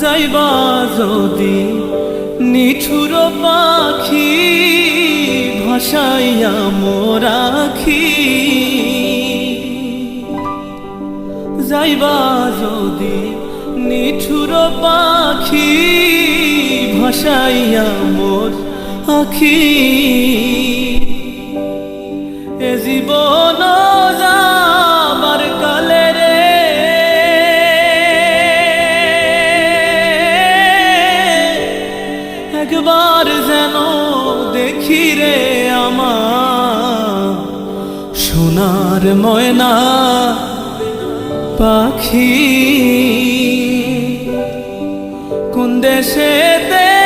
যাইবা যদি নিঠুর পাখি ভাসাইয়া মোর আখি, যাইবা যদি নিঠুর পাখি ভাসাইয়া মোর আখি, এ জীবন যাবার কালে রে একবার যেন দেখি রে আমার সোনার ময়না পাখি, কোন দেশেতে